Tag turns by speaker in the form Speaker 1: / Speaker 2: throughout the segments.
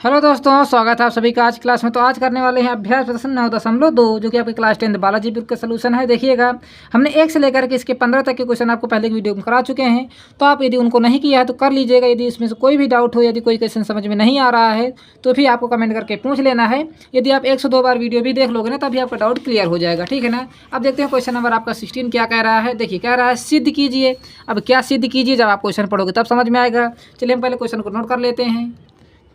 Speaker 1: Hello दोस्तों, स्वागत है आप सभी का आज क्लास में। तो आज करने वाले हैं अभ्यास प्रश्न 9.2 जो कि आपके क्लास 10 बालाजी बुक का सलूशन है। देखिएगा, हमने 1 से लेकर के इसके 15 तक के क्वेश्चन आपको पहले की वीडियो में करा चुके हैं। तो आप यदि उनको नहीं किया है तो कर लीजिएगा। यदि इसमें से कोई भी डाउट हो, यदि कोई क्वेश्चन समझ में नहीं आ रहा है तो भी आपको कमेंट करके पूछ लेना है। यदि आप 1 से 2 बार वीडियो भी देख लोगे ना तभी आपका डाउट क्लियर हो जाएगा, ठीक है ना। अब देखते हैं क्वेश्चन नंबर आपका 16 क्या कह रहा है। देखिए, कह रहा है सिद्ध कीजिए। अब क्या सिद्ध कीजिए, जब आप क्वेश्चन पढ़ोगे तब समझ में आएगा। चलिए हम पहले क्वेश्चन को नोट कर लेते हैं।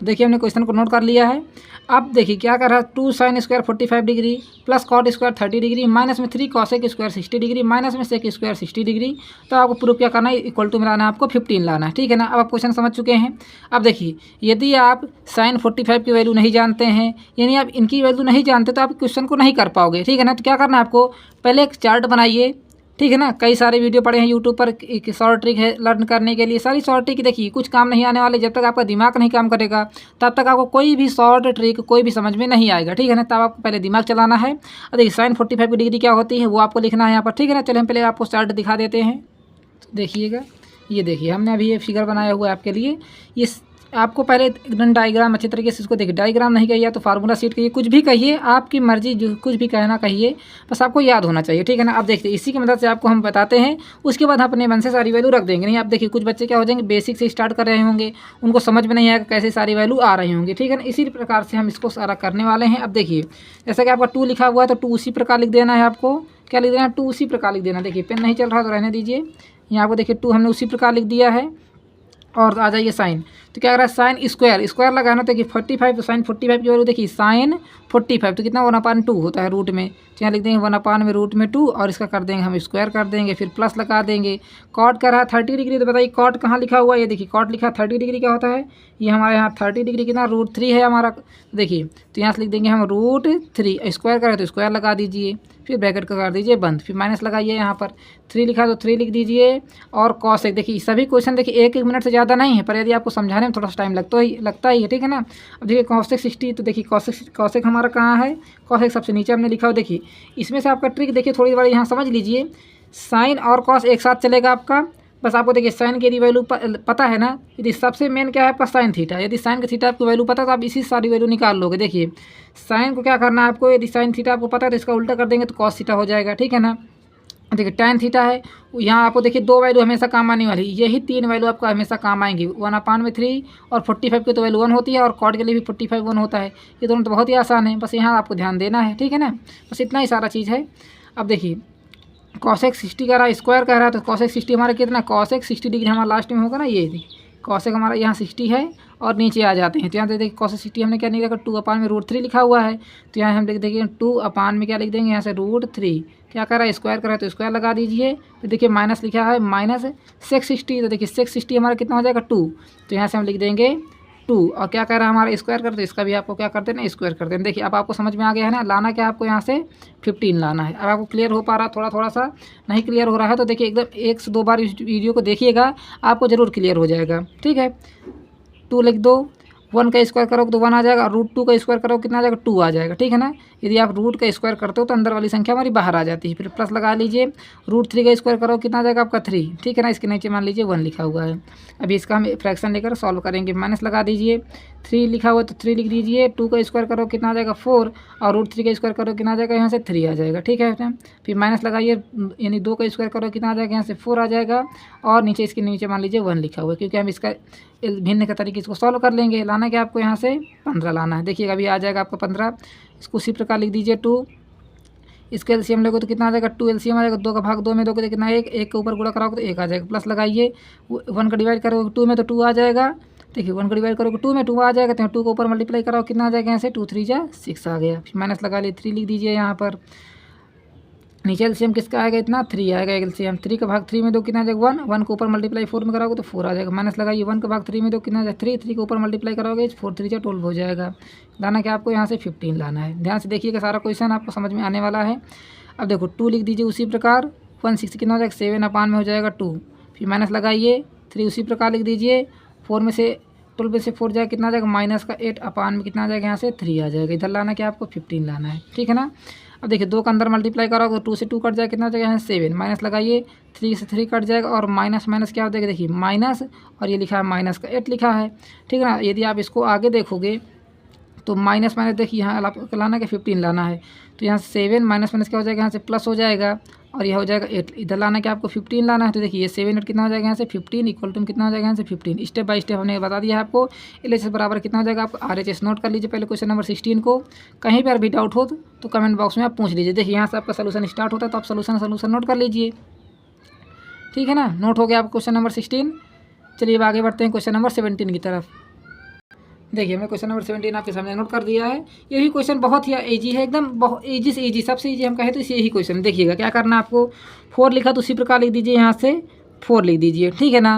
Speaker 1: देखिए, हमने क्वेश्चन को नोट कर लिया है। अब देखिए क्या कर रहा है, 2 sin square 45 degree plus cot square 30 degree minus में 3 कॉसेक स्क्वायर 60 डिग्री माइनस में सेक स्क्वायर 60 डिग्री। तो आपको प्रूफ क्या करना है, इक्वल टू मिलाना है, आपको 15 लाना है, ठीक है ना। अब आप क्वेश्चन समझ चुके हैं। अब देखिए, यदि आप sin 45 की वैल्यू नहीं जानते हैं, यानी आप इनकी वैल्यू नहीं जानते तो आप क्वेश्चन को नहीं कर पाओगे, ठीक है ना। तो क्या करना है आपको, पहले एक चार्ट बनाइए, ठीक है ना। कई सारे वीडियो पड़े हैं यूट्यूब पर, एक शॉर्ट ट्रिक है लर्न करने के लिए। सारी शॉर्ट ट्रिक देखिए, कुछ काम नहीं आने वाले। जब तक आपका दिमाग नहीं काम करेगा तब तक आपको कोई भी शॉर्ट ट्रिक कोई भी समझ में नहीं आएगा, ठीक है ना। तब आपको पहले दिमाग चलाना है। और देखिए sin 45 की डिग्री क्या होती है वो आपको लिखना है यहाँ पर, ठीक है ना। चलिए हम पहले आपको चार्ट दिखा देते हैं। देखिएगा, ये देखिए हमने अभी ये फिगर बनाया हुआ है आपके लिए। ये आपको पहले एकदम डायग्राम अच्छे तरीके से इसको देखिए। डायग्राम नहीं कहिए तो फार्मूला शीट कहिए, कुछ भी कहिए, आपकी मर्जी, जो कुछ भी कहना कहिए, बस आपको याद होना चाहिए, ठीक है ना। अब देखिए, इसी की मदद से आपको हम बताते हैं, उसके बाद अपने मन से सारी वैल्यू रख देंगे। नहीं, आप देखिए कुछ बच्चे क्या हो जाएंगे, बेसिक से स्टार्ट कर रहे होंगे, उनको समझ में नहीं आएगा कैसे सारी वैल्यू आ रही होंगी, ठीक है ना। इसी प्रकार से हम इसको सारा करने वाले हैं। अब देखिए, जैसा कि आपका 2 लिखा हुआ है तो 2 उसी प्रकार लिख देना है। आपको क्या लिख देना है, 2 उसी प्रकार लिख देना। देखिए पेन नहीं चल रहा तो रहने दीजिए। यहाँ आपको देखिए 2 हमने उसी प्रकार लिख दिया है। और आ जाइए साइन, तो क्या कर रहा है, साइन स्क्वायर स्क्वायर लगाना। तो देखिए 45, तो साइन 45 की वैल्यू देखिए साइन 45 तो कितना 1/2 होता है रूट में। तो यहाँ लिख देंगे 1/√2 और इसका कर देंगे हम स्क्वायर कर देंगे, फिर प्लस लगा देंगे। कॉट कर रहा है 30 डिग्री, तो बताइए कॉट कहाँ लिखा हुआ है। ये देखिए कॉट लिखा 30 डिग्री क्या होता है, ये हमारे यहाँ 30 डिग्री कितना √3 है हमारा। देखिए तो यहाँ से लिख देंगे हम √3, स्क्वायर करें तो स्क्वायर लगा दीजिए, फिर ब्रैकेट का कर दीजिए बंद, फिर माइनस लगाइए। यहाँ पर 3 लिखा तो 3 लिख दीजिए। और कॉसेक, देखिए सभी क्वेश्चन देखिए 1-1 मिनट से ज़्यादा नहीं है, पर यदि आपको समझाने में थोड़ा सा टाइम लगता ही है, ठीक है ना। अब देखिए कॉसेक 60, तो देखिए कॉसेक हमारा कहाँ है, कॉसेक सबसे नीचे हमने लिखा हो। देखिए इसमें से आपका ट्रिक देखिए थोड़ी बार यहाँ समझ लीजिए। साइन और कॉस एक साथ चलेगा आपका। बस आपको देखिए साइन की यदि वैल्यू पता है ना, यदि सबसे मेन क्या है आपका साइन थीटा, यदि साइन का थीटा आपको वैल्यू पता है तो आप इसी सारी वैल्यू निकाल लोगे। देखिए साइन को क्या करना है आपको, यदि साइन थीटा आपको पता है तो इसका उल्टा कर देंगे तो कॉस थीटा हो जाएगा, ठीक है ना। देखिए tan थीटा है, यहाँ आपको देखिए 2 वैल्यू हमेशा काम आने वाली, यही 3 वैल्यू आपको हमेशा काम आएंगी। 1/3 और 45 की तो वैल्यू 1 होती है, और कॉट के लिए भी 45 1 होता है। ये दोनों तो बहुत ही आसान है, बस यहाँ आपको ध्यान देना है, ठीक है ना। बस इतना ही सारा चीज़ है। अब देखिए कॉसेक 60 कह रहा है, स्क्वायर कह रहा है, तो कॉसेक 60 हमारा कितना, कॉसेक 60 डिग्री हमारा लास्ट में होगा ना। ये देखिए कॉसेक हमारा यहाँ 60 है और नीचे आ जाते हैं। तो यहाँ देखिए कॉसेक 60 हमने क्या नहीं रखा, 2/√3 लिखा हुआ है। तो यहाँ हम लिख देंगे 2 में क्या लिख देंगे, यहाँ से √3 क्या कर रहा है, स्क्वायर कर रहा है तो स्क्वायर लगा दीजिए। तो देखिए माइनस लिखा है, माइनस सेक 60, तो देखिए सेक 60 हमारा कितना हो जाएगा 2। तो यहाँ से हम लिख देंगे 2, और क्या कह रहा है हमारा स्क्वायर करते, इसका भी आपको क्या करते हैं, स्क्वायर करते हैं। देखिए अब आपको समझ में आ गया है ना। लाना क्या आपको यहाँ से 15 लाना है। अब आपको क्लियर हो पा रहा, थोड़ा सा नहीं क्लियर हो रहा है तो देखिए एकदम 1 से 2 बार इस वीडियो को देखिएगा, आपको ज़रूर क्लियर हो जाएगा, ठीक है। 2 लिख दो, 1 का स्क्वायर करोगे तो 1 आ जाएगा, और √2 का स्क्वायर करोगे कितना आ जाएगा, 2 आ जाएगा, ठीक है ना। यदि आप रूट का स्क्वायर करते हो तो अंदर वाली संख्या हमारी बाहर आ जाती है, फिर प्लस लगा लीजिए। √3 का स्क्वायर करो कितना आ जाएगा आपका 3, ठीक है ना। इसके नीचे मान लीजिए 1 लिखा हुआ है। अभी इसका हम फ्रैक्शन लेकर सॉल्व करेंगे, माइनस लगा दीजिए। 3 लिखा हुआ तो 3 लिख दीजिए। 2 का स्क्वायर करो कितना आ जाएगा 4, और √3 का स्क्वायर करो कितना आ जाएगा, यहाँ से 3 आ जाएगा, ठीक है। फिर माइनस लगाइए, यानी 2 का स्क्वायर करो कितना आ जाएगा, यहाँ से 4 आ जाएगा, और नीचे इसके नीचे मान लीजिए 1 लिखा हुआ है, क्योंकि हम इसका भिन्न के तरीके इसको सॉल्व कर लेंगे। लाना क्या आपको, यहाँ से 15 लाना है। देखिएगा अभी आ जाएगा आपका 15, इसको उसी प्रकार लिख दीजिए 2। इसके एलसीएम लोगे तो कितना आ जाएगा, 2 एलसीएम आ जाएगा, 2 का भाग 2 में दोगे तो कितना 1, 1 के ऊपर गुणा कराओगे तो 1 आ जाएगा। प्लस लगाइए, 1 का डिवाइड करोगे 2 में तो 2 आ जाएगा। देखिए 1 का डिवाइड करोगे 2 में 2 आ जाएगा, तो 2 के ऊपर मल्टीप्लाई कराओ कितना आ जाएगा, यहाँ से 2 3 जा 6 आ गया। फिर माइनस लगा लिए, 3 लिख दीजिए यहाँ पर। नीचे एलसीएम किसका आएगा, इतना 3 आएगा एलसीएम। 3 का भाग 3 में दो कितना आ जाएगा 1, 1 के ऊपर मल्टीप्लाई 4 में कराओगे तो 4 आ जाएगा। माइनस लगाइए, 1 का भाग 3 में दो कितना आ जाएगा 3, 3 के ऊपर मल्टीप्लाई कराओगे 4 3 जा 12 हो जाएगा। लाना क्या आपको, यहाँ से 15 लाना है। ध्यान से देखिएगा, सारा क्वेश्चन आपको समझ में आने वाला है। अब देखो 2 लिख दीजिए उसी प्रकार, 1/6 कितना हो जाएगा 7 में हो जाएगा 2। फिर माइनस लगाइए, 3 उसी प्रकार लिख दीजिए। 4 में से 12 में से 4 जाएगा कितना आ जाएगा, माइनस का 8 में कितना आ जाएगा, यहाँ से 3 आ जाएगा। इधर लाना क्या आपको 15 लाना है, ठीक है ना। अब देखिए 2 का अंदर मल्टीप्लाई करोगे तो 2 से 2 कट जाएगा कितना आ जाएगा, यहाँ 7। माइनस लगाइए, 3 से 3 कट जाएगा, और माइनस माइनस क्या हो जाएगा, देखिए माइनस, और ये लिखा है माइनस का 8 लिखा है, ठीक है ना। यदि आप इसको आगे देखोगे तो माइनस माइनस देखिए यहाँ आपको लाना है कि 15 लाना है, तो यहाँ 7 माइनस माइनस क्या हो जाएगा, यहाँ से प्लस हो जाएगा और यह हो जाएगा 8। इधर लाना है कि आपको 15 लाना है, तो देखिए ये 7 8 कितना हो जाएगा यहाँ से 15 इक्वल टू कितना हो जाएगा यहाँ से 15। स्टेप बाय स्टेप हमने बता दिया है आपको। LHS बराबर कितना हो जाएगा, आपको RHS नोट कर लीजिए पहले क्वेश्चन नंबर 16 को। कहीं पर भी डाउट हो तो कमेंट बॉक्स में आप पूछ लीजिए। देखिए यहाँ से आपका सोल्यूशन स्टार्ट होता है, तो आप सोल्यूशन नोट कर लीजिए, ठीक है ना। नोट हो गया आपको क्वेश्चन नंबर 16। चलिए अब आगे बढ़ते हैं क्वेश्चन नंबर 17 की तरफ। देखिए हमने क्वेश्चन नंबर 17 आपके सामने नोट कर दिया है। ये भी क्वेश्चन बहुत ही ईजी है, एकदम बहुत ईजी से ईजी, सबसे ईजी हम कहें तो यही क्वेश्चन। देखिएगा क्या करना है आपको, 4 लिखा तो उसी प्रकार लिख दीजिए, यहाँ से 4 लिख दीजिए, ठीक है ना।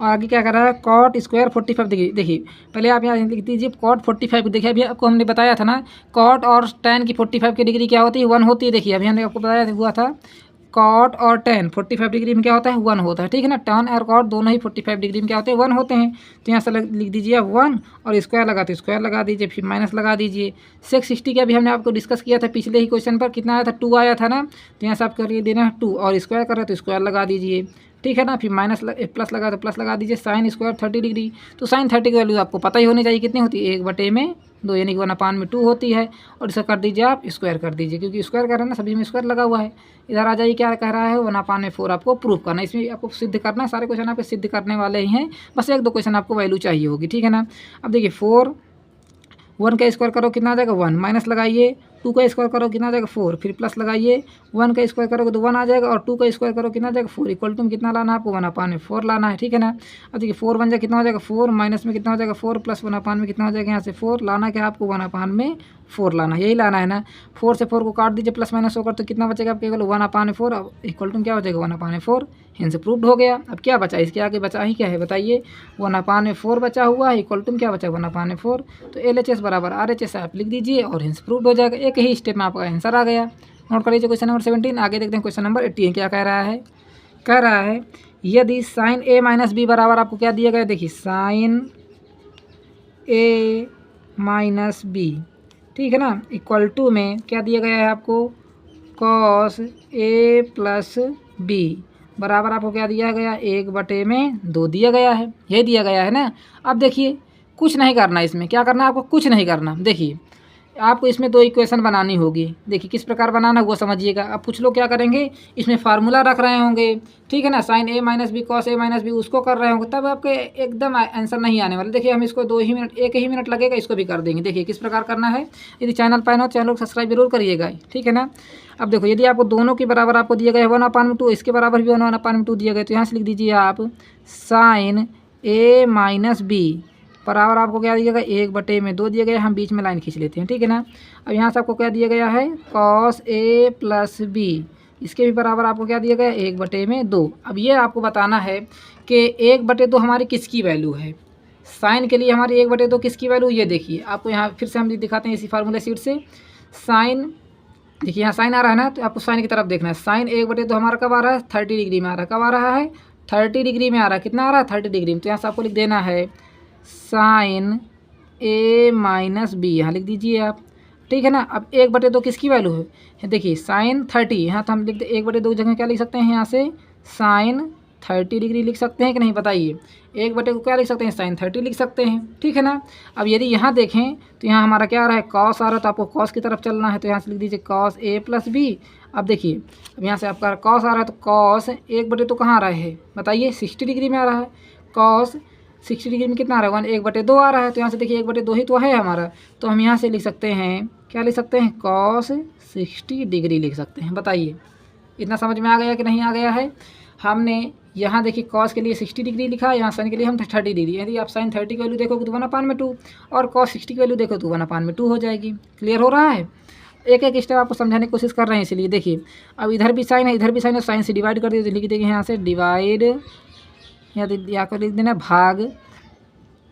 Speaker 1: और आगे क्या कर रहा है, कॉट स्क्वायर 45 डिग्री। देखिए पहले आप यहाँ लिख दीजिए कॉट 45। देखिए अभी आपको हमने बताया था ना, कॉट और tan की 45 की डिग्री क्या होती है, 1 होती है। देखिए अभी हमने आपको बताया हुआ था कॉट और tan 45 डिग्री में क्या होता है, 1 होता है, ठीक है ना। tan और कॉट दोनों ही 45 डिग्री में क्या होते हैं, 1 होते हैं। तो यहाँ से लिख दीजिए आप 1 और स्क्वायर लगाते स्क्वायर लगा दीजिए, फिर माइनस लगा दीजिए। सेक 60 का भी हमने आपको डिस्कस किया था पिछले ही क्वेश्चन पर, कितना आया था, 2 आया था ना। तो यहाँ से आप करिए देना 2 और स्क्वायर कर रहे तो स्क्वायर लगा दीजिए, ठीक है ना। फिर माइनस प्लस लगा तो प्लस लगा दीजिए। साइन स्क्वायर 30 डिग्री, तो साइन 30 की वैल्यू आपको पता ही होनी चाहिए कितनी होती है, 1/2 यानी कि 1/2 होती है। और इसे कर दीजिए आप स्क्वायर कर दीजिए, क्योंकि स्क्वायर कर रहे हैं ना, सभी में स्क्वायर लगा हुआ है। इधर आ जाइए, क्या कह रहा है, 1/4 आपको प्रूव करना है। इसमें आपको सिद्ध करना है, सारे क्वेश्चन आपको सिद्ध करने वाले ही हैं, बस 1-2 क्वेश्चन आपको वैल्यू चाहिए होगी, ठीक है ना। अब देखिए 1 का स्क्वायर करो कितना आ जाएगा 1, माइनस लगाइए। 2 का स्क्वायर करो कितना आ जाएगा 4, फिर प्लस लगाइए। 1 का स्क्वायर करोगे तो 1 आ जाएगा, और 2 का स्क्वायर करो कितना आ जाएगा 4 इक्वल टू कितना लाना है आपको, 1/4 लाना है, ठीक है ना। अब देखिए 4 बन जाए कितना हो जाएगा 4, माइनस में कितना हो जाएगा 4, प्लस 1/में कितना हो जाएगा यहाँ से 4 लाना क्या आपको, 1/4 लाना, यही लाना है ना। 4 से 4 को काट दीजिए, प्लस माइनस होकर तो कितना बचेगा आपके, केवल 1/4। अब इक्वल टू क्या हो जाएगा 1/4, हिंस प्रूव्ड हो गया। अब क्या बचा, इसके आगे बचा ही क्या है बताइए, 1/4 बचा हुआ है, इक्वल टू क्या बचा 1/4। तो LHS बराबर RHS आप लिख दीजिए और हिंस प्रूव्ड हो जाएगा। एक ही स्टेप में आपका आंसर आ गया। नोट कर लीजिए क्वेश्चन नंबर 17। आगे देखते हैं क्वेश्चन नंबर 18 क्या कह रहा है। कह रहा है यदि साइन A माइनस बी बराबर आपको क्या दिया गया, देखिए साइन A माइनस बी, ठीक है ना, इक्वल टू में क्या दिया गया है आपको, कॉस A प्लस बी बराबर आपको क्या दिया गया, 1/2 दिया गया है, ये दिया गया है ना। अब देखिए कुछ नहीं करना, इसमें क्या करना है आपको, कुछ नहीं करना। देखिए आपको इसमें 2 इक्वेशन बनानी होगी। देखिए किस प्रकार बनाना वो समझिएगा। अब कुछ लोग क्या करेंगे, इसमें फार्मूला रख रहे होंगे, ठीक है ना, sine A minus B cos A minus B उसको कर रहे होंगे, तब आपके एकदम आंसर नहीं आने वाले। देखिए हम इसको 2 ही मिनट, 1 ही मिनट लगेगा, इसको भी कर देंगे। देखिए किस प्रकार करना है। यदि चैनल पर हो चैनल को सब्सक्राइब जरूर करिएगा, ठीक है ना। अब देखो यदि आपको दोनों के बराबर आपको दिया गया 1/2, इसके बराबर भी 1/2 दिया गया, तो यहाँ से लिख दीजिए आप साइन A माइनस बी बराबर आपको क्या दिया गया, 1/2 दिया गया। हम बीच में लाइन खींच लेते हैं, ठीक है ना। अब यहाँ से आपको क्या दिया गया है, कॉस A प्लस बी, इसके भी बराबर आपको क्या दिया गया, 1/2। अब ये आपको बताना है कि 1/2 हमारी किसकी वैल्यू है। साइन के लिए हमारी 1/2 किसकी वैल्यू, ये देखिए आपको यहाँ फिर से हम दिखाते हैं इसी फार्मूला शीट से। साइन देखिए यहाँ साइन आ रहा है ना, तो आपको साइन की तरफ देखना है। साइन 1/2 हमारा कब आ रहा है, 30 डिग्री में आ रहा है। कब आ रहा है, 30 डिग्री में आ रहा है। कितना आ रहा है, 30 डिग्री में। तो यहाँ से आपको लिख देना है साइन A माइनस बी, यहाँ लिख दीजिए आप, ठीक है ना। अब 1/2 किसकी वैल्यू है, देखिए साइन 30, यहाँ तो हम लिखते 1/2 जगह क्या लिख सकते हैं, यहाँ से साइन 30 डिग्री लिख सकते हैं कि नहीं बताइए। 1/2 क्या लिख सकते हैं, साइन 30 लिख सकते हैं, ठीक है ना। अब यदि यहाँ देखें तो यहाँ हमारा क्या आ रहा है, कॉस आ रहा है, तो आपको कॉस की तरफ चलना है, तो यहाँ से लिख दीजिए कॉस A प्लस बी। अब देखिए अब यहाँ से आपका कॉस आ रहा है, तो कॉस 1/2 कहाँ आ रहा है बताइए, 60 डिग्री में आ रहा है। कॉस 60 डिग्री में कितना आ रहा है, 1/2 आ रहा है। तो यहाँ से देखिए 1/2 ही तो है हमारा, तो हम यहाँ से लिख सकते हैं, क्या लिख सकते हैं, कॉस 60 डिग्री लिख सकते हैं। बताइए इतना समझ में आ गया कि नहीं आ गया है। हमने यहाँ देखिए कॉस के लिए 60 डिग्री लिखा, यहाँ साइन के लिए हम 30 डिग्री। यदि आप साइन 30 की वैल्यू देखोगे तो 1/2 और कॉस 60 की वैल्यू देखो तो 1/2 हो जाएगी। क्लियर हो रहा है। एक एक स्टेप आपको समझाने की कोशिश कर रहे हैं, इसलिए देखिए अब इधर भी साइन है, इधर भी साइन है, साइन से डिवाइड कर दिए, तो लिख देंगे यहाँ से डिवाइड, यहाँ को लिख देना भाग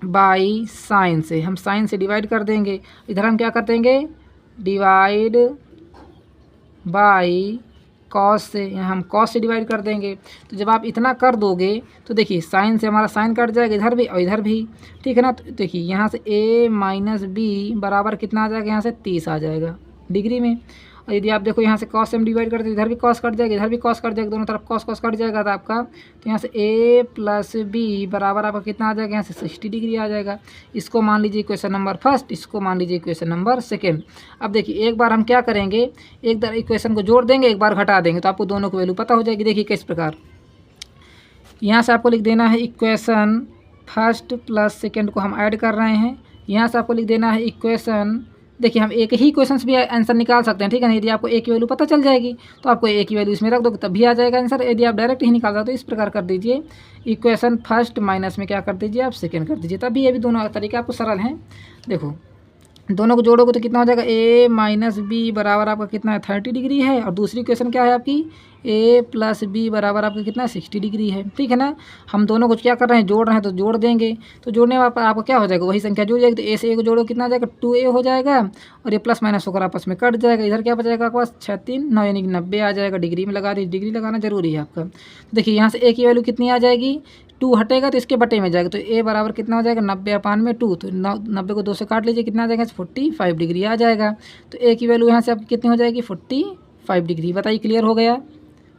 Speaker 1: बाई साइन से, हम साइन से डिवाइड कर देंगे। इधर हम क्या कर देंगे, डिवाइड बाई कॉस से, यहाँ हम कॉस से डिवाइड कर देंगे। तो जब आप इतना कर दोगे तो देखिए साइन से हमारा साइन कट जाएगा, इधर भी और इधर भी, ठीक है ना। तो देखिए यहाँ से A माइनस बी बराबर कितना आ जाएगा, यहाँ से 30 आ जाएगा डिग्री में। और यदि आप देखो यहाँ से कॉस से हम डिवाइड करते हैं, इधर भी कॉस कट जाएगा, इधर भी कॉस कट जाएगा, दोनों तरफ कॉस कॉस कट जाएगा तो आपका, तो यहाँ से a प्लस बी बराबर आपका कितना आ जाएगा, यहाँ से 60 डिग्री आ जाएगा। इसको मान लीजिए इक्वेशन नंबर फर्स्ट, इसको मान लीजिए इक्वेशन नंबर सेकेंड। अब देखिए एक बार हम क्या करेंगे, एक बार इक्वेशन को जोड़ देंगे, एक बार घटा देंगे, तो आपको दोनों की वैल्यू पता हो जाएगी। देखिए किस प्रकार, यहाँ से आपको लिख देना है इक्वेशन फर्स्ट प्लस सेकेंड को हम ऐड कर रहे हैं। यहाँ से आपको लिख देना है इक्वेशन, देखिए हम एक ही क्वेश्चन से भी आंसर निकाल सकते हैं, ठीक है ना। यदि आपको ए की वैल्यू पता चल जाएगी तो आपको ए की वैल्यू इसमें रख दो तब भी आ जाएगा आंसर। यदि आप डायरेक्ट ही निकाल सकते हो तो इस प्रकार कर दीजिए, इक्वेशन फर्स्ट माइनस में क्या कर दीजिए आप सेकेंड कर दीजिए, तभी ये भी दोनों तरीके आपको सरल हैं। देखो दोनों को जोड़ोगे तो कितना हो जाएगा, a माइनस बी बराबर आपका कितना है 30 डिग्री है, और दूसरी इक्वेशन क्या है आपकी a प्लस बी बराबर आपका कितना है 60 डिग्री है, ठीक है ना। हम दोनों को क्या कर रहे हैं, जोड़ रहे हैं, तो जोड़ देंगे, तो जोड़ने में आपको क्या हो जाएगा, वही संख्या जुड़ जाएगी। तो a से a को जोड़ो कितना आ जाएगा 2a हो जाएगा, और ये प्लस माइनस होकर आपस में कट जाएगा। इधर क्या बचेगा आपके पास 6 3 9 यानी कि 90 आ जाएगा। डिग्री में लगा दीजिए, डिग्री लगाना जरूरी है आपका। देखिए यहाँ से a की वैल्यू कितनी आ जाएगी, 2 हटेगा तो इसके बटे में जाएगा, तो a बराबर कितना हो जाएगा 90/2, तो 90 को 2 से काट लीजिए, कितना आ जाएगा 45 डिग्री आ जाएगा। तो a की वैल्यू यहाँ से आपकी कितनी हो जाएगी 45 डिग्री। बताइए क्लियर हो गया,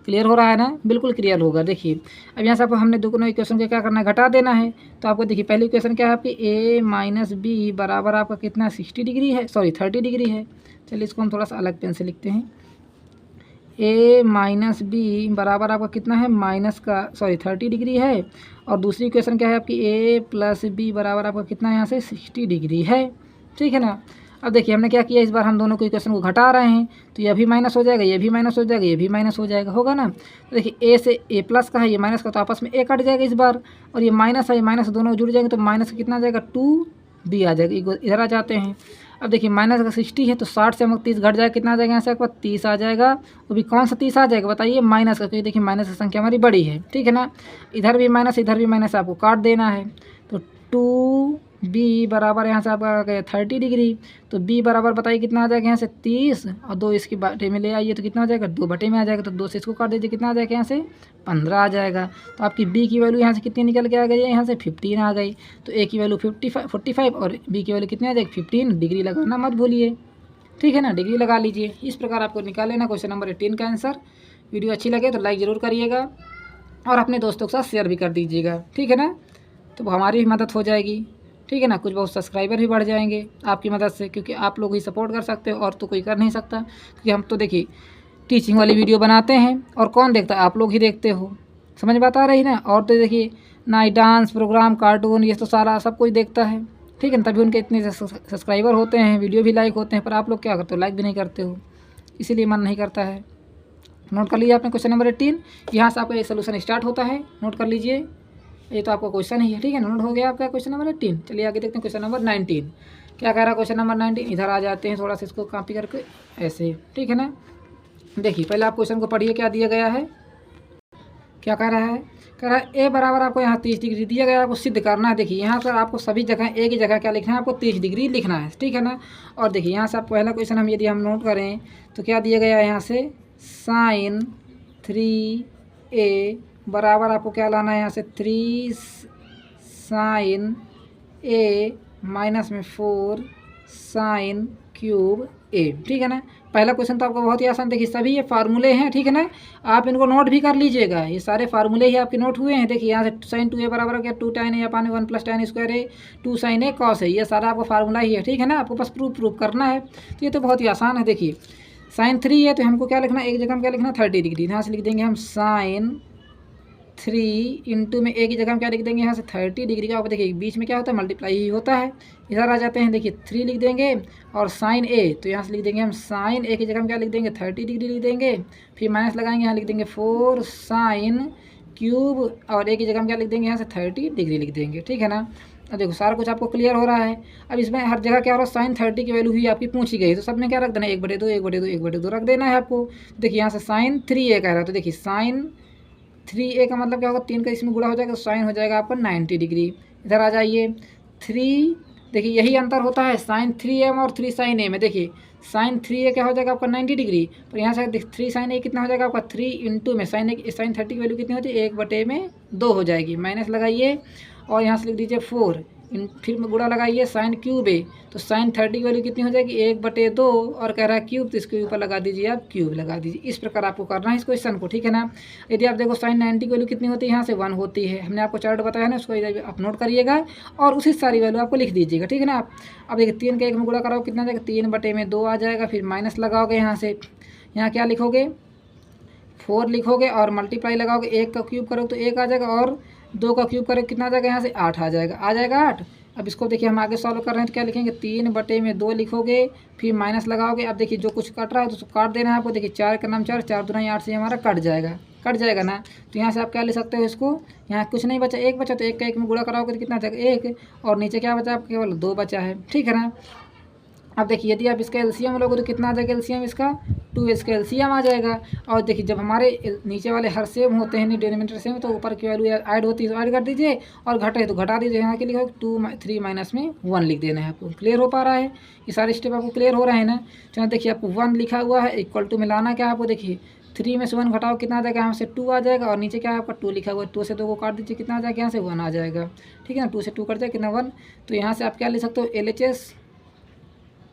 Speaker 1: क्लियर हो रहा है ना, बिल्कुल क्लियर होगा। देखिए अब यहाँ से आपको हमने दोनों इक्वेशन को क्या करना है, घटा देना है। तो आपको देखिए पहली इक्वेशन क्या है आपकी, a माइनस बी बराबर आपका कितना 60 डिग्री है, सॉरी 30 डिग्री है। चलिए इसको हम थोड़ा सा अलग पेन से लिखते हैं, a माइनस बी बराबर आपका कितना है माइनस का 30 डिग्री है, और दूसरी इक्वेशन क्या है आपकी a प्लस बी बराबर आपका कितना है यहाँ से 60 डिग्री है, ठीक है ना। अब देखिए हमने क्या किया, इस बार हम दोनों को इक्वेशन को घटा रहे हैं, तो ये भी माइनस हो जाएगा, ये भी माइनस हो जाएगा, ये भी माइनस हो जाएगा, होगा ना। तो देखिए a से a प्लस का है, ये माइनस का, तो आपस में a कट जाएगा इस बार, और ये माइनस है, ये माइनस दोनों जुड़ जाएंगे, तो माइनस कितना आ जाएगा 2b आ जाएगा। इधर आ जाते हैं, अब देखिए माइनस का 60 है, तो 60 से हम 30 घट जाएगा, कितना आ जाएगा यहाँ से आपका 30 आ जाएगा। वो भी कौन सा 30 आ जाएगा बताइए, माइनस का, क्योंकि देखिए माइनस की संख्या हमारी बड़ी है, ठीक है ना। इधर भी माइनस, इधर भी माइनस, आपको काट देना है। तो 2b बराबर यहाँ से आपका आ गया 30 डिग्री, तो b बराबर बताइए कितना आ जाएगा यहाँ से 30, और 2 इसके बटे में ले आइए तो कितना आ जाएगा 2 बटे में आ जाएगा, तो 2 से इसको काट दीजिए, कितना आ जाएगा यहाँ से 15 आ जाएगा। तो आपकी b की वैल्यू यहाँ से कितनी निकल के आ गई है, यहाँ से 15 आ गई। तो a की वैल्यू 45 और b की वैल्यू कितनी आ जाएगी 15। डिग्री लगाना मत भूलिए, ठीक है ना, डिग्री लगा लीजिए। इस प्रकार आपको निकाल लेना क्वेश्चन नंबर 18 का आंसर। वीडियो अच्छी लगे तो लाइक ज़रूर करिएगा, और अपने दोस्तों के साथ शेयर भी कर दीजिएगा, ठीक है ना, तो हमारी भी मदद हो जाएगी, ठीक है ना। कुछ बहुत सब्सक्राइबर भी बढ़ जाएंगे आपकी मदद से, क्योंकि आप लोग ही सपोर्ट कर सकते हो, और तो कोई कर नहीं सकता। क्योंकि हम तो देखिए टीचिंग वाली वीडियो बनाते हैं, और कौन देखता है, आप लोग ही देखते हो, समझ बात आ रही ना। और तो देखिए ना डांस प्रोग्राम कार्टून ये तो सारा सब कोई देखता है, ठीक है ना, तभी उनके इतने सब्सक्राइबर होते हैं, वीडियो भी लाइक होते हैं। पर आप लोग क्या करते हो, लाइक भी नहीं करते हो, इसीलिए मन नहीं करता है। नोट कर लीजिए आपने क्वेश्चन नंबर 18, यहाँ से आपका ये सोल्यूशन स्टार्ट होता है, नोट कर लीजिए। ये तो आपका क्वेश्चन ही है, ठीक है, नोट हो गया आपका क्वेश्चन नंबर 18। चलिए आगे देखते हैं क्वेश्चन नंबर 19 क्या कह रहा है। क्वेश्चन नंबर 19 इधर आ जाते हैं, थोड़ा सा इसको कॉपी करके ऐसे, ठीक है ना। देखिए पहले आप क्वेश्चन को पढ़िए, क्या दिया गया है, क्या कह रहा है, कह रहा है a बराबर आपको यहाँ 30 डिग्री दिया गया है, आपको सिद्ध करना है। देखिए यहाँ पर आपको सभी जगह a की जगह क्या लिखना है, आपको 30 डिग्री लिखना है, ठीक है ना। और देखिए यहाँ से आप पहला क्वेश्चन हम यदि हम नोट करें तो क्या दिया गया है, यहाँ से sin 3a बराबर आपको क्या लाना है, यहाँ से 3 sin a माइनस में 4 sin क्यूब a, ठीक है ना। पहला क्वेश्चन तो आपको बहुत ही आसान, देखिए सभी ये फार्मूले हैं, ठीक है ना, आप इनको नोट भी कर लीजिएगा, ये सारे फार्मूले ही आपके नोट हुए हैं। देखिए यहाँ से sin 2a बराबर क्या 2 tan a upon 1 + tan square a 2 sin a cos a, ये सारा आपको फार्मूला ही है, ठीक है ना। आपको बस प्रूफ करना है, तो ये तो बहुत ही आसान है। देखिए sin 3 है तो हमको क्या लिखना है, एक जगह हम क्या लिखना 30 डिग्री, यहाँ से लिख देंगे हम sin 3 इंटू में a की जगह हम क्या लिख देंगे, यहाँ से 30 डिग्री का। आप देखिए बीच में क्या होता है, मल्टीप्लाई ही होता है। इधर आ जाते हैं, देखिए 3 लिख देंगे, और sin a तो यहाँ से लिख देंगे हम sin a की जगह हम क्या लिख देंगे 30 डिग्री लिख देंगे, फिर माइनस लगाएंगे, यहाँ लिख देंगे 4 sin क्यूब, और a की जगह हम क्या लिख देंगे, यहाँ से 30 डिग्री लिख देंगे, ठीक है ना। अब देखो सारा कुछ आपको क्लियर हो रहा है। अब इसमें हर जगह क्या हो रहा है, sin 30 की वैल्यू ही आपकी पूछी गई, तो सब में क्या रख देना 1/2 1/2 1/2 रख देना है आपको। देखिए यहाँ से sin 3a कह रहा है, तो देखिए sin 3a का मतलब क्या होगा, 3 का इसमें गुणा हो जाएगा, तो साइन हो जाएगा आपका 90 डिग्री। इधर आ जाइए 3, देखिए यही अंतर होता है sin 3m और 3 sin a में। देखिए sin 3a क्या हो जाएगा आपका 90 डिग्री, पर यहाँ से 3 sin a कितना हो जाएगा आपका 3 इंटू में sin 30 की वैल्यू कितनी होती है 1/2 हो जाएगी, माइनस लगाइए, और यहाँ से लिख दीजिए 4 फिर में गुणा लगाइए साइन क्यूब ए, तो साइन 30 की वैल्यू कितनी हो जाएगी 1/2 और कह रहा है क्यूब, तो इसके ऊपर लगा दीजिए आप क्यूब लगा दीजिए। इस प्रकार आपको करना है इस क्वेश्चन को, ठीक है ना। यदि आप देखो साइन 90 की वैल्यू कितनी होती है, यहाँ से 1 होती है, हमने आपको चार्ट बताया ना, उसको इधर आप नोट करिएगा और उसी सारी वैल्यू आपको लिख दीजिएगा, ठीक है ना। अब देखिए 3 का 1 में गुणा कराओ कितना आ जाएगा 3/2 आ जाएगा, फिर माइनस लगाओगे यहाँ से, यहाँ क्या लिखोगे 4 लिखोगे और मल्टीप्लाई लगाओगे, 1 का क्यूब करोगे तो 1 आ जाएगा और 2 का क्यूब करोगे कितना आ जाएगा यहाँ से 8 आ जाएगा, 8। अब इसको देखिए हम आगे सॉल्व कर रहे हैं तो क्या लिखेंगे 3/2 लिखोगे, फिर माइनस लगाओगे। अब देखिए जो कुछ कट रहा है तो उसको काट देना है आपको। देखिए 4 का नाम 4, 4 दूना 8 से हमारा कट जाएगा ना। तो यहाँ से आप क्या ले सकते हो इसको, यहाँ कुछ नहीं बचा, 1 बचा, तो 1 का 1 में गुणा कराओगे तो कितना आ जाएगा 1 और नीचे क्या बचा आपका केवल 2 बचा है, ठीक है ना। अब देखिए यदि आप इसका एलसीएम लोगे तो कितना आ जाएगा एलसीएम इसका 2 इसका एलसीएम आ जाएगा। और देखिए जब हमारे नीचे वाले हर सेम होते हैं, डिनोमिनेटर सेम, तो ऊपर की वैल्यू ऐड होती है तो ऐड कर दीजिए और घटे तो घटा दीजिए। यहाँ के लिए 3 माइनस में 1 लिख देना है आपको। क्लियर हो पा रहा है, ये सारे स्टेप आपको क्लियर हो रहे हैं ना। चलो देखिए आपको 1 लिखा हुआ है, इक्वल टू मिलाना क्या आपको, देखिए 3 में से 1 घटाओ कितना आ जाएगा, यहाँ से 2 आ जाएगा और नीचे क्या है आपका 2 लिखा हुआ है, 2 से 2 को काट दीजिए कितना आ जाएगा यहाँ से 1 आ जाएगा, ठीक है ना। 2 से 2 कट जाए कितना 1। तो यहाँ से आप क्या ले सकते हो LHS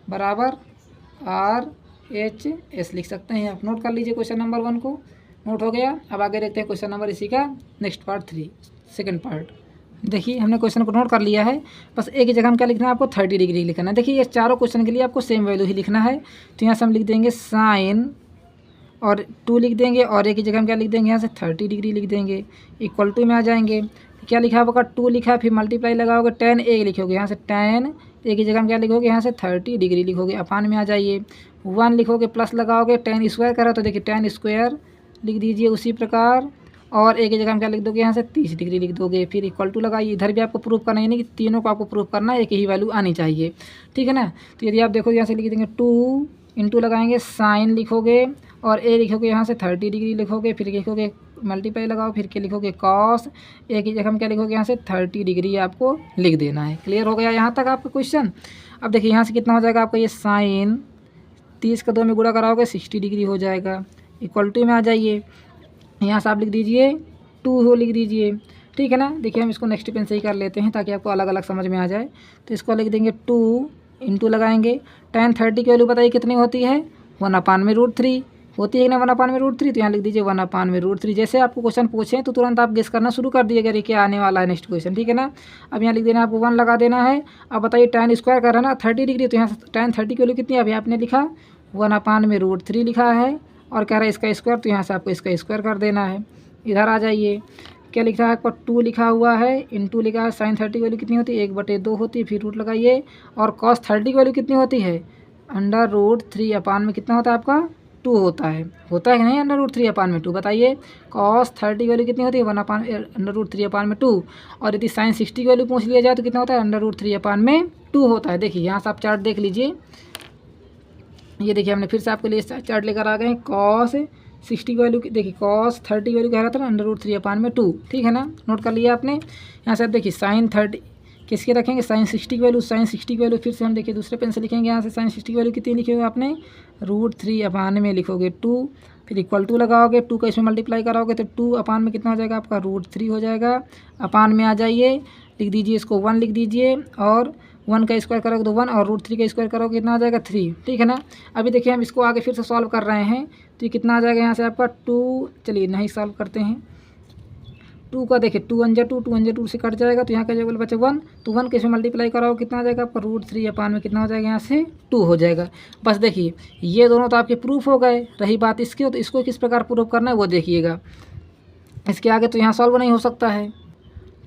Speaker 1: बराबर RHS लिख सकते हैं। आप नोट कर लीजिए क्वेश्चन नंबर 1 को, नोट हो गया। अब आगे देखते हैं क्वेश्चन नंबर इसी का नेक्स्ट पार्ट 3 सेकंड पार्ट। देखिए हमने क्वेश्चन को नोट कर लिया है, बस एक ही जगह हम क्या लिखना है आपको 30 डिग्री लिखना है। देखिए ये चारों क्वेश्चन के लिए आपको सेम वैल्यू ही लिखना है। तो यहाँ से हम लिख देंगे साइन और 2 लिख देंगे और एक ही जगह हम क्या लिख देंगे यहाँ से 30 डिग्री लिख देंगे, इक्वल टू में आ जाएंगे। क्या लिखा होगा 2 लिखा, फिर मल्टीप्लाई लगाओगे tan A लिखोगे, यहाँ से tan एक ही जगह हम क्या लिखोगे यहाँ से 30 डिग्री लिखोगे, अपान में आ जाइए। 1 लिखोगे प्लस लगाओगे, tan स्क्वायर करा तो देखिए tan स्क्वायर लिख दीजिए उसी प्रकार, और एक ही जगह हम क्या लिख दोगे यहाँ से 30 डिग्री लिख दोगे, फिर इक्वल टू लगाइए। इधर भी आपको प्रूफ करना है, यानी कि तीनों को आपको प्रूफ करना है, एक ही वैल्यू आनी चाहिए, ठीक है ना। तो यदि आप देखो यहाँ से लिख देंगे 2 इंटू लगाएंगे साइन लिखोगे और A लिखोगे यहाँ से 30 डिग्री लिखोगे, फिर लिखोगे मल्टीप्लाई लगाओ, फिर क्या लिखोगे कॉस, एक ही जगह हम क्या लिखोगे यहाँ से 30 डिग्री आपको लिख देना है। क्लियर हो गया यहाँ तक आपका क्वेश्चन। अब देखिए यहाँ से कितना हो जाएगा आपका ये साइन 30 का 2 में गुणा कराओगे 60 डिग्री हो जाएगा, इक्वल टू में आ जाइए। यहाँ से आप लिख दीजिए 2 हो लिख दीजिए, ठीक है ना। देखिए हम इसको नेक्स्ट पेन से ही कर लेते हैं ताकि आपको अलग अलग समझ में आ जाए। तो इसको लिख देंगे 2 इंटू लगाएंगे, tan 30 की वैल्यू बताइए कितनी होती है 1/√3 होती है ना, 1/√3। तो यहाँ लिख दीजिए 1/√3। जैसे आपको क्वेश्चन पूछें तो तुरंत आप गेस करना शुरू कर दीजिएगा ये क्या आने वाला है नेक्स्ट क्वेश्चन, ठीक है ना। अब यहाँ लिख देना आपको 1 लगा देना है। अब बताइए tan स्क्वायर कर रहा है ना 30 डिग्री, तो यहाँ tan 30 की वैल्यू कितनी है, अभी आपने लिखा 1/√3 लिखा है और कह रहा है इसका स्क्वायर, तो यहाँ से आपको इसका स्क्वायर कर देना है। इधर आ जाइए, क्या लिखा है आपका 2 लिखा हुआ है, इंटू लिखा है साइन 30 की वैल्यू कितनी होती है 1/2 होती है, फिर रूट लगाइए और कॉस 30 की वैल्यू कितनी होती है √3 अपान में कितना होता है आपका 2 होता है कि नहीं √3 अपान में 2। बताइए कॉस 30 की वैल्यू कितनी होती है 1/√3 अपान में 2, और यदि साइन 60 की वैल्यू पूछ लिया जाए तो कितना होता है √3 अपान में 2 होता है। देखिए यहाँ से आप चार्ट देख लीजिए, ये देखिए हमने फिर से आपके लिए चार्ट लेकर आ गए हैं। कॉस 60 की वैल्यू देखिए कॉस 30 की वैल्यू कह रहा था ना √3 अपान में 2, ठीक है ना, नोट कर लिया आपने। यहाँ से आप देखिए साइन 30 किसके रखेंगे साइन 60 की वैल्यू, साइन 60 की वैल्यू फिर से हम देखिए दूसरे पेन से लिखेंगे। यहाँ से साइन 60 की वैल्यू कितनी लिखोगे आपने √3 अपान में लिखोगे 2, फिर इक्वल टू लगाओगे, 2 का इसमें मल्टीप्लाई कराओगे तो 2 अपान में कितना हो जाएगा आपका √3 हो जाएगा। अपान में आ जाइए, लिख दीजिए इसको 1 लिख दीजिए और 1 का स्क्वायर करोगे तो 1 और √3 का स्क्वायर करोगे कितना आ जाएगा 3, ठीक है ना। अभी देखिए हम इसको आगे फिर से सॉल्व कर रहे हैं तो ये कितना आ जाएगा यहाँ से आपका 2, चलिए नहीं सॉल्व करते हैं। 2 का देखिए 2 1 2 2 1 2 से कट जाएगा तो यहाँ का जब बचे 1, तो 1 के इसमें मल्टीप्लाई कराओ कितना आ जाएगा आपका √3 अपान में कितना हो जाएगा यहाँ से 2 हो जाएगा। बस देखिए ये दोनों तो आपके प्रूफ हो गए। रही बात इसकी, तो इसको किस प्रकार प्रूफ करना है वो देखिएगा। इसके आगे तो यहाँ सॉल्व नहीं हो सकता है।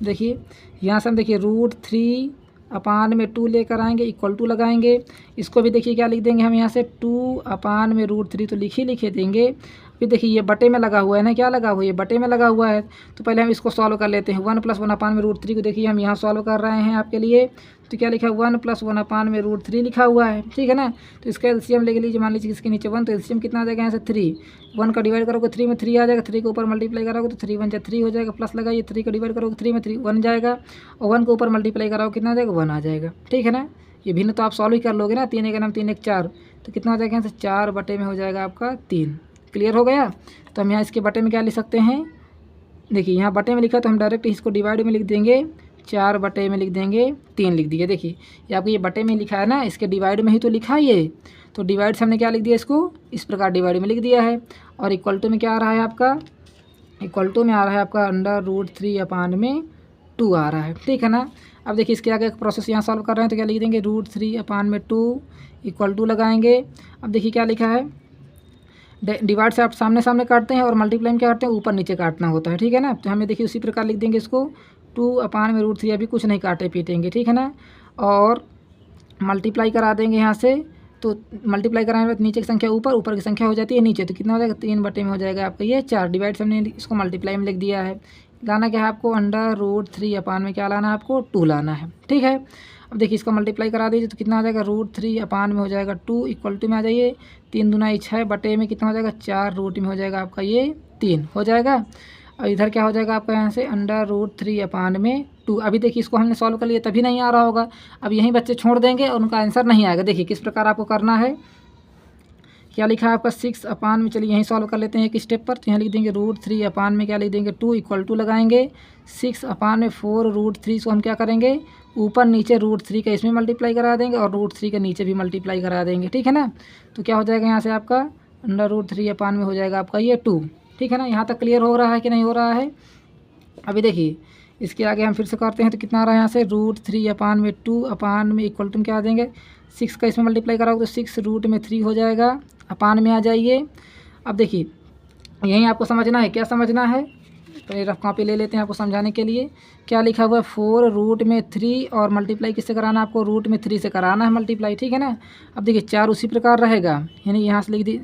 Speaker 1: देखिए यहाँ से हम देखिए √3 अपान में 2 लेकर आएंगे, इक्वल टू लगाएंगे। इसको भी देखिए क्या लिख देंगे हम यहाँ से 2 अपान में √3 तो लिखे देंगे। फिर देखिए ये बटे में लगा हुआ है ना, क्या लगा हुआ है ये बटे में लगा हुआ है। तो पहले हम इसको सॉल्व कर लेते हैं। 1 + 1 अपान में √3 को देखिए हम यहाँ सॉल्व कर रहे हैं आपके लिए। तो क्या लिखा है 1 + 1 अपान में √3 लिखा हुआ है, ठीक है ना। तो इसका एलसीएम ले लीजिए, मान लीजिए इसके नीचे 1, तो एलसीएम कितना आ जाएगा यहाँ से 3। 1 का डिवाइड करोगे 3 में 3 आ जाएगा, 3 के ऊपर मल्टीप्लाई करोगे तो 3 1 3 हो जाएगा, प्लस लगाइए 3 का डिवाइड करोगे 3 में 3 1 जाएगा, और 1 के ऊपर मल्टीप्लाई कराओगे कितना आ जाएगा 1 आ जाएगा, ठीक है ना। ये भिन्न तो आप सॉल्व ही कर लोगे ना, 3 1 नाम 3 1 4, तो कितना हो जाएगा यहाँ से 4 बटे में हो जाएगा आपका 3। क्लियर हो गया। तो हम यहाँ इसके बटे में क्या लिख सकते हैं, देखिए यहाँ बटे में लिखा तो हम डायरेक्ट इसको डिवाइड में लिख देंगे 4 बटे में लिख देंगे 3 लिख दिए। देखिए ये आपको ये बटे में लिखा है ना, इसके डिवाइड में ही तो लिखा है ये, तो डिवाइड से हमने क्या लिख दिया, इसको इस प्रकार डिवाइड में लिख दिया है। और इक्वल टू में क्या आ रहा है आपका, इक्वल टू में आ रहा है आपका √3/2 आ रहा है, ठीक है ना। अब देखिए इसके आगे एक प्रोसेस यहाँ सॉल्व कर रहे हैं तो क्या लिख देंगे, √3/2 इक्वल टू लगाएंगे। अब देखिए क्या लिखा है, डिवाइड से आप सामने सामने काटते हैं और मल्टीप्लाई में क्या करते हैं, ऊपर नीचे काटना होता है, ठीक है ना। तो हमें देखिए उसी प्रकार लिख देंगे इसको 2/√3, अभी कुछ नहीं काटे पीटेंगे, ठीक है ना। और मल्टीप्लाई करा देंगे यहाँ से, तो मल्टीप्लाई कराने के बाद नीचे की संख्या ऊपर, ऊपर की संख्या हो जाती है नीचे, तो कितना हो जाएगा 3 बटे में हो जाएगा आपका ये 4। डिवाइड से हमने इसको मल्टीप्लाई में लिख दिया है। लाना क्या है आपको, √3 में क्या लाना है आपको, 2 लाना है, ठीक है। अब देखिए इसका मल्टीप्लाई करा दीजिए तो कितना आ जाएगा, √3 में हो जाएगा 2 इक्वल टू में आ जाइए 3 दूना 6 बटे में कितना हो जाएगा 4 रूट में हो जाएगा आपका ये 3 हो जाएगा। और इधर क्या हो जाएगा आपका यहाँ से √3/2। अभी देखिए इसको हमने सॉल्व कर लिया तभी नहीं आ रहा होगा, अब यहीं बच्चे छोड़ देंगे और उनका आंसर नहीं आएगा। देखिए किस प्रकार आपको करना है, क्या लिखा है आपका 6/, में चलिए यहीं सॉल्व कर लेते हैं एक स्टेप पर। तो यहाँ लिख देंगे √3 में क्या लिख देंगे 2 इक्वल टू लगाएंगे 6/4 √3 को हम क्या करेंगे, ऊपर नीचे √3 का इसमें मल्टीप्लाई करा देंगे और √3 के नीचे भी मल्टीप्लाई करा देंगे, ठीक है ना। तो क्या हो जाएगा यहाँ से आपका √3 में हो जाएगा आपका ये 2, ठीक है ना। यहाँ तक क्लियर हो रहा है कि नहीं हो रहा है। अभी देखिए इसके आगे हम फिर से करते हैं तो कितना आ रहा है यहाँ से √3/2 में इक्वल टू में क्या आ देंगे 6 का इसमें मल्टीप्लाई कराओगे तो 6√3 हो जाएगा, अपान में आ जाइए। अब देखिए यहीं आपको समझना है, क्या समझना है, तो रफ कॉपी ले लेते हैं आपको समझाने के लिए। क्या लिखा हुआ है 4√3 और मल्टीप्लाई किससे कराना है आपको, √3 से कराना है मल्टीप्लाई, ठीक है ना। अब देखिए 4 उसी प्रकार रहेगा, यानी यहाँ से लिख दी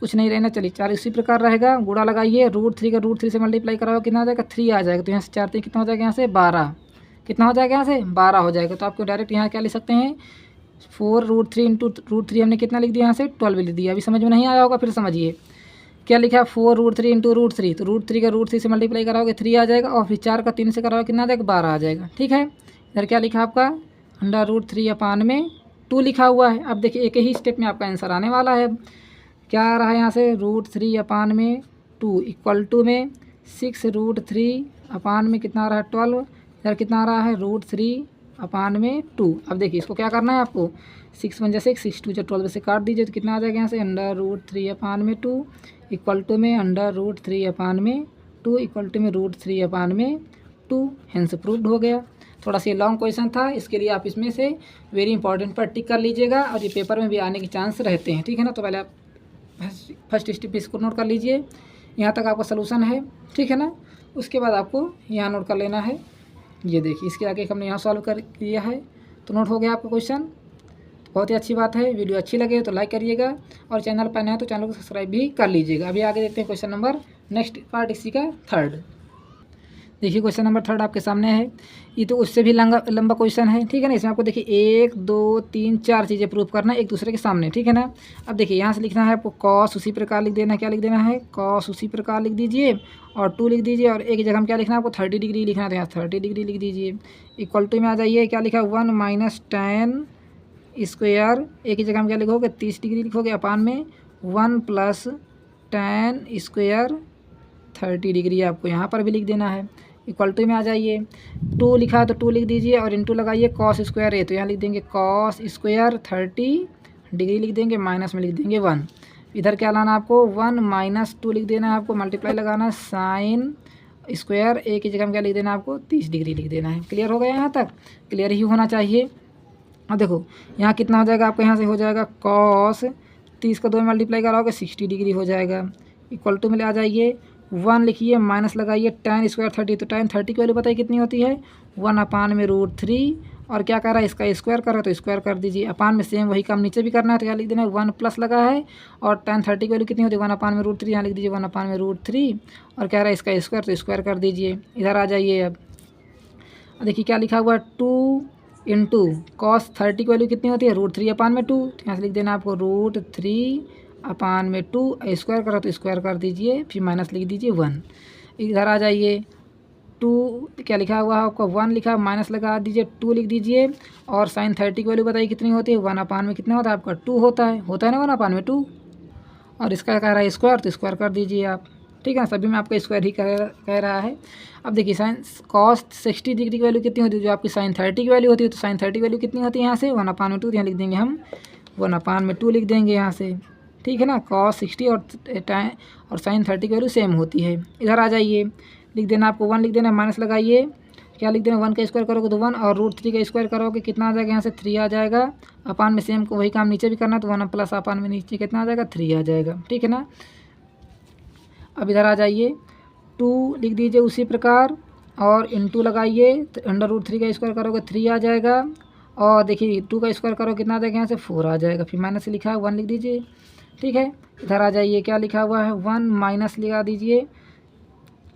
Speaker 1: कुछ नहीं रहना, चलिए 4 इसी प्रकार रहेगा, गुणा लगाइए √3 का √3 से मल्टीप्लाई कराओ कितना आ जाएगा 3 आ जाएगा। तो यहाँ से 4 3 कितना हो जाएगा यहाँ से 12, कितना हो जाएगा यहाँ से 12 हो जाएगा। तो आपको डायरेक्ट यहाँ क्या लिख सकते हैं 4√3 इंटू √3 हमने कितना लिख दिया यहाँ से 12 लिख दिया। अभी समझ में नहीं आया होगा, फिर समझिए क्या लिखा है 4√3 इंटू √3, तो √3 का √3 से मल्टीप्लाई कराओगे 3 आ जाएगा और फिर 4 का 3 से कराओगे कितना आ जाएगा 12 आ जाएगा, ठीक है। इधर क्या लिखा आपका √3/2 लिखा हुआ है। अब देखिए एक ही स्टेप में आपका आंसर आने वाला है। क्या आ रहा है यहाँ से √3/2 इक्वल टू में 6√3 कितना आ रहा है 12, इधर कितना आ रहा है √3/2। अब देखिए इसको क्या करना है आपको 6 1 6 6 2 12 से काट दीजिए तो कितना आ जाएगा यहाँ से √3/2 इक्वल टू में √3/2 इक्वल टू में √3/2। हेंस प्रूव्ड हो गया। थोड़ा सा लॉन्ग क्वेश्चन था, इसके लिए आप इसमें से वेरी इंपॉर्टेंट पर टिक कर लीजिएगा और ये पेपर में भी आने के चांस रहते हैं, ठीक है ना। तो पहले आप फर्स्ट स्टेप इसको नोट कर लीजिए, यहाँ तक आपका सलूशन है, ठीक है ना। उसके बाद आपको यहाँ नोट कर लेना है। ये देखिए इसके आगे हमने यहाँ सॉल्व कर लिया है, तो नोट हो गया आपका क्वेश्चन। बहुत ही अच्छी बात है। वीडियो अच्छी लगे तो लाइक करिएगा और चैनल पर नया है तो चैनल को सब्सक्राइब भी कर लीजिएगा। अभी आगे देखते हैं क्वेश्चन नंबर नेक्स्ट पार्ट इसी का 3rd। देखिए क्वेश्चन नंबर 3rd आपके सामने है। ये तो उससे भी लंबा क्वेश्चन है, ठीक है ना। इसमें आपको देखिए 1 2 3 4 चीज़ें प्रूव करना है एक दूसरे के सामने, ठीक है ना। अब देखिए यहाँ से लिखना है आपको कॉस उसी प्रकार लिख देना है, क्या लिख देना है कॉस उसी प्रकार लिख दीजिए और 2 लिख दीजिए और एक जगह में क्या लिखना है आपको 30 डिग्री लिखना है तो यहाँ 30 डिग्री लिख दीजिए। इक्वल टू में आ जाइए, क्या लिखा है 1 - tan स्क्वायर, एक ही जगह में क्या लिखोगे 30 डिग्री लिखोगे, अपान में 1 + tan स्क्वायर 30 डिग्री आपको यहाँ पर भी लिख देना है। इक्वल टू में आ जाइए, 2 लिखा है तो 2 लिख दीजिए और इंटू लगाइए कॉस स्क्वायर है तो यहाँ लिख देंगे कॉस स्क्वायर 30 डिग्री लिख देंगे, माइनस में लिख देंगे 1। इधर क्या लाना आपको 1 - 2 लिख देना है आपको, मल्टीप्लाई लगाना साइन स्क्वायर, एक ही जगह में क्या लिख देना आपको 30 डिग्री लिख देना है। क्लियर हो गया, यहाँ तक क्लियर ही होना चाहिए। अब देखो यहाँ कितना हो जाएगा आपको, यहाँ से हो जाएगा कॉस 30 को 2 में मल्टीप्लाई कराओगे 60 डिग्री हो जाएगा। इक्वल टू में आ जाइए 1 लिखिए, माइनस लगाइए tan स्क्वायर 30, तो tan 30 की वैल्यू बताइए कितनी होती है 1/√3 और क्या कर रहा है इसका स्क्वायर कर रहा है तो स्क्वायर कर दीजिए। अपान में सेम वही काम नीचे भी करना है तो क्या लिख देना है 1 प्लस लगा है और tan 30 की वैल्यू कितनी होती है 1/√3, यहाँ लिख दीजिए 1/√3 और कह रहा है इसका स्क्वायर तो स्क्वायर कर दीजिए। इधर आ जाइए, अब देखिए क्या लिखा हुआ है 2 इंटू कॉस 30 की वैल्यू कितनी होती है √3/2, तो यहाँ से लिख देना आपको √3/2 स्क्वायर करो तो स्क्वायर कर दीजिए, फिर माइनस लिख दीजिए 1। इधर आ जाइए 2 क्या लिखा हुआ है आपका 1 लिखा, माइनस लगा दीजिए 2 लिख दीजिए और साइन 30 की वैल्यू बताइए कितनी होती है 1/में कितना होता है आपका 2 होता है ना 1/2 और इसका कह रहा है स्क्वायर तो स्क्वायर कर दीजिए आप, ठीक है ना, सभी में आपका स्क्वायर ही कह रहा है। अब देखिए साइन कॉस 60 डिग्री की वैल्यू कितनी होती है, जो आपकी साइन 30 की वैल्यू होती है, तो साइन 30 की वैल्यू कितनी होती है यहाँ से 1/2, यहाँ लिख देंगे हम 1/2 लिख देंगे यहाँ से, ठीक है ना। कॉस 60 और साइन 30 की वैल्यू सेम होती है। इधर आ जाइए, लिख देना आपको 1 लिख देना, माइनस लगाइए, क्या लिख देना 1 का स्क्वायर करोगे तो 1 और √3 का स्क्वायर करोगे कितना आ जाएगा, यहाँ से 3 आ जाएगा। अपान में सेम को वही काम नीचे भी करना, तो 1 प्लस अपान में नीचे कितना आ जाएगा 3 आ जाएगा, ठीक है ना। अब इधर आ जाइए, 2 लिख दीजिए उसी प्रकार और इनटू लगाइए, तो √3 का स्क्वायर करोगे 3 आ जाएगा। और देखिए 2 का स्क्वायर करो कितना आ जाएगा, यहाँ से 4 आ जाएगा। फिर माइनस लिखा है 1 लिख दीजिए, ठीक है। इधर आ जाइए, क्या लिखा हुआ है 1 माइनस लगा दीजिए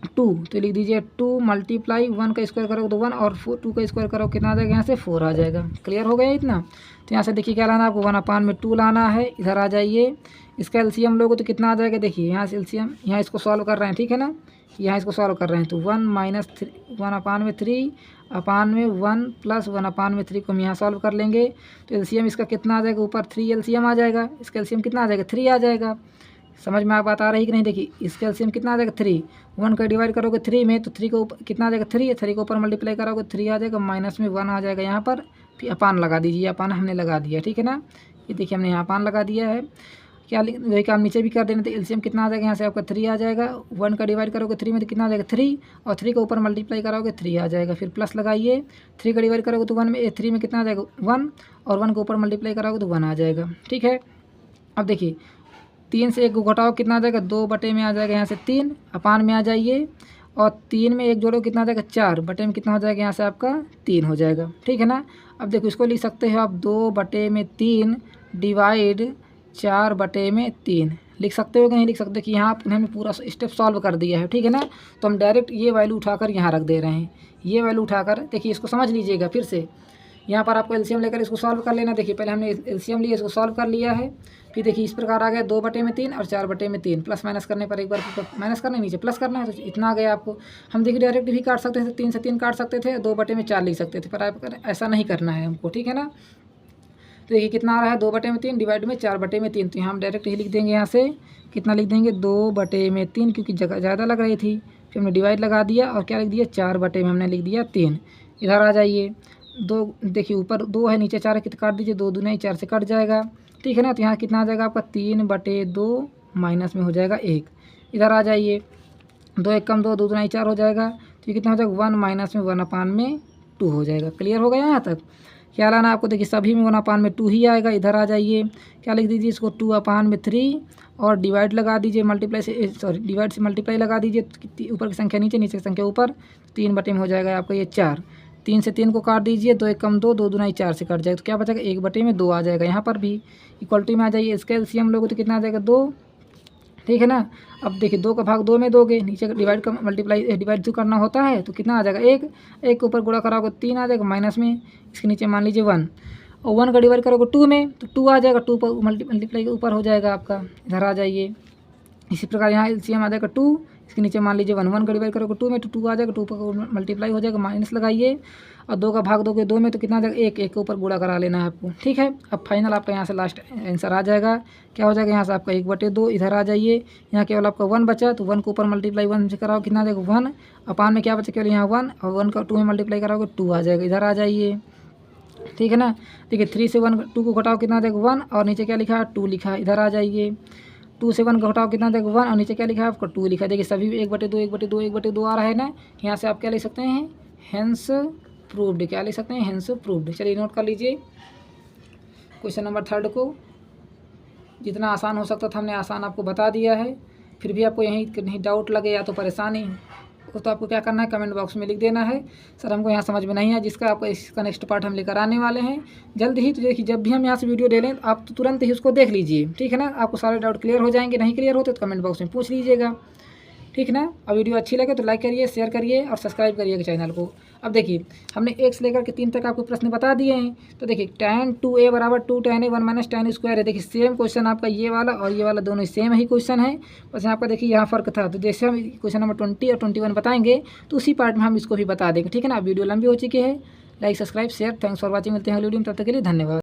Speaker 1: 2, तो लिख दीजिए 2 मल्टीप्लाई 1 का स्क्वायर करोगे तो 1 और 2 का स्क्वायर करो कितना आ जाएगा, यहाँ से 4 आ जाएगा। क्लियर हो गया इतना। तो यहाँ से देखिए क्या लाना है आपको 1/2 लाना है। इधर आ जाइए, इसका एलसीएम लोगे तो कितना आ जाएगा, देखिए यहाँ से एलसीएम, यहाँ इसको सॉल्व कर रहे हैं, ठीक है ना, यहाँ इसको सॉल्व कर रहे हैं, तो 1 माइनस 1/3 अपान में 1 प्लस 1/3 को हम यहाँ सॉल्व कर लेंगे। तो एलसीएम इसका कितना आ जाएगा, ऊपर 3 एलसीएम आ जाएगा, इसका एलसीएम कितना आ जाएगा 3 आ जाएगा। समझ में आप बात आ रही कि नहीं, देखिए इसका एलसीएम कितना आ जाएगा 3, 1 का डिवाइड करोगे 3 में, तो 3 को कितना आ जाएगा 3 को ऊपर मल्टीप्लाई करोगे 3 आ जाएगा, माइनस में 1 आ जाएगा यहाँ पर। फिर अपान लगा दीजिए, अपान हमने लगा दिया, ठीक है ना। ये देखिए हमने यहाँ अपान लगा दिया है, क्या वही काम नीचे भी कर देना। तो एलसीएम कितना आ जाएगा, यहाँ से आपका 3 आ जाएगा, 1 का डिवाइड करोगे 3 में तो कितना आ जाएगा 3, और 3 के ऊपर मल्टीप्लाई करोगे 3 आ जाएगा। फिर प्लस लगाइए, 3 का डिवाइड करोगे तो 1 में 3 में कितना आ जाएगा 1, और 1 के ऊपर मल्टीप्लाई करोगे तो 1 आ जाएगा, ठीक है। अब देखिए 3 से 1 को घटाओ कितना आ जाएगा 2 बटे में आ जाएगा, यहाँ से 3 अपान में आ जाइए, और 3 में 1 जोड़ो कितना आ जाएगा 4 बटे में कितना हो जाएगा, यहाँ से आपका 3 हो जाएगा, ठीक है ना। अब देखो इसको लिख सकते हो आप 2 बटे में 3 डिवाइड 4 बटे में 3 लिख सकते हो कि नहीं लिख सकते, कि यहाँ हमने पूरा स्टेप सॉल्व कर दिया है, ठीक है ना। तो हम डायरेक्ट ये वैल्यू उठाकर यहाँ रख दे रहे हैं, ये वैल्यू उठाकर देखिए इसको समझ लीजिएगा फिर से। यहाँ पर आपको एलसीएम लेकर इसको सॉल्व कर लेना। देखिए पहले हमने एलसीएम लिया, इसको सॉल्व कर लिया है। फिर देखिए इस प्रकार आ गया 2 बटे में 3 और 4 बटे में 3, प्लस माइनस करने पर एक बार माइनस करना है, नीचे प्लस करना है, तो इतना आ गया आपको। हम देखिए डायरेक्ट भी काट सकते थे, 3 से 3 काट सकते थे, 2 बटे में 4 लिख सकते थे, पर आप ऐसा नहीं करना है हमको, ठीक है ना। तो देखिए कितना आ रहा है 2 बटे में 3 डिवाइड में 4 बटे में 3, तो यहाँ हम डायरेक्ट ही लिख देंगे, यहाँ से कितना लिख देंगे 2 बटे में 3, क्योंकि जगह ज़्यादा लग रही थी, फिर हमने डिवाइड लगा दिया और क्या लिख दिया 4 बटे में हमने लिख दिया 3। इधर आ जाइए, 2 देखिए ऊपर 2 है नीचे 4 है, कितना काट दीजिए 2 दूनी 4 से कट जाएगा, ठीक है ना। तो यहाँ कितना आ जाएगा आपका 3 बटे 2 माइनस में हो जाएगा 1। इधर आ जाइए, 2 1 कम 2, 2 दूनी 4 हो जाएगा, तो ये कितना हो जाएगा 1 माइनस में 1/2 हो जाएगा। क्लियर हो गया यहाँ तक। क्या लाना आपको, देखिए सभी में 1/2 ही आएगा। इधर आ जाइए, क्या लिख दीजिए इसको 2/3 और डिवाइड लगा दीजिए, मल्टीप्लाई से सॉरी डिवाइड से मल्टीप्लाई लगा दीजिए, ऊपर की संख्या नीचे, नीचे की संख्या ऊपर, 3 बटे में हो जाएगा आपका ये 4। 3 से 3 को काट दीजिए, 2 1 कम 2, 2 दूनी 4 से कट जाएगा, तो क्या बचेगा 1 बटे में 2 आ जाएगा। यहाँ पर भी इक्वलिटी में आ जाइए, इसका एलसीएम लोगे तो कितना आ जाएगा 2, ठीक है ना। अब देखिए 2 का भाग 2 में दोगे, नीचे डिवाइड का मल्टीप्लाई डिवाइड जो करना होता है, तो कितना आ जाएगा 1 के ऊपर गुणा कराओगे 3 आ जाएगा, माइनस में इसके नीचे मान लीजिए 1, और 1 का डिवाइड करोगे 2 में तो 2 आ जाएगा, 2 पर मल्टीप्लाई के ऊपर हो जाएगा आपका। इधर आ जाइए, इसी प्रकार यहाँ एलसीएम आ जाएगा 2, इसके नीचे मान लीजिए 1 का डिवाइड करोगे 2 में तो 2 आ जाएगा, 2 पर मल्टीप्लाई हो जाएगा, माइनस लगाइए, और 2 का भाग दोगे 2 में तो कितना आ जाएगा 1 के ऊपर गुणा करा लेना है आपको, ठीक है। अब फाइनल आपका यहाँ से लास्ट आंसर आ जाएगा, क्या हो जाएगा यहाँ से आपका 1/2। इधर आ जाइए, यहाँ केवल आपका 1 बचा, तो 1 के ऊपर मल्टीप्लाई 1 से कराओ कितना आ जाएगा 1, अपान में क्या बचा केवल यहाँ 1, और 1 का 2 में मल्टीप्लाई कराओगे 2 आ जाएगा। इधर आ जाइए, ठीक है ना। देखिए 3 से 2 को घटाओ कितना आ जाएगा 1, और नीचे क्या लिखा है 2 लिखा है। इधर आ जाइए, 2 से 1 घटाओ कितना आ जाएगा 1, और नीचे क्या लिखा है आपका 2 लिखा है। देखिए सभी 1/2 1/2 1/2 आ रहा है ना, यहाँ से आप क्या लिख सकते हैं हेंस प्रूव्ड, क्या लिख सकते हैं हेंस प्रूव्ड। चलिए नोट कर लीजिए क्वेश्चन नंबर 3 को। जितना आसान हो सकता था हमने आसान आपको बता दिया है। फिर भी आपको यहीं कहीं डाउट लगे या तो परेशानी हो तो आपको क्या करना है, कमेंट बॉक्स में लिख देना है सर हमको यहाँ समझ में नहीं है, जिसका आपको इसका नेक्स्ट पार्ट हम लेकर आने वाले हैं जल्द ही। तो देखिए जब भी हम यहाँ से वीडियो ले लें आप तो तुरंत ही उसको देख लीजिए, ठीक है ना। आपको सारे डाउट क्लियर हो जाएंगे, नहीं क्लियर होते तो कमेंट बॉक्स में पूछ लीजिएगा, ठीक है ना। और वीडियो अच्छी लगे तो लाइक करिए, शेयर करिए और सब्सक्राइब करिएगा चैनल को। अब देखिए हमने 1 से लेकर के 3 तक आपको प्रश्न बता दिए हैं। तो देखिए tan 2a बराबर 2 tan a 1 minus tan square है। देखिए सेम क्वेश्चन आपका ये वाला और ये वाला दोनों सेम ही क्वेश्चन है, बस यहाँ पर देखिए यहाँ फ़र्क था। तो जैसे हम क्वेश्चन नंबर 20 और 21 बताएंगे तो उसी पार्ट में हम इसको भी बता देंगे, ठीक है ना। वीडियो लंबी हो चुकी है, like subscribe share, thanks for watching. मिलते हैं अगली वीडियो में, तब तक के लिए धन्यवाद।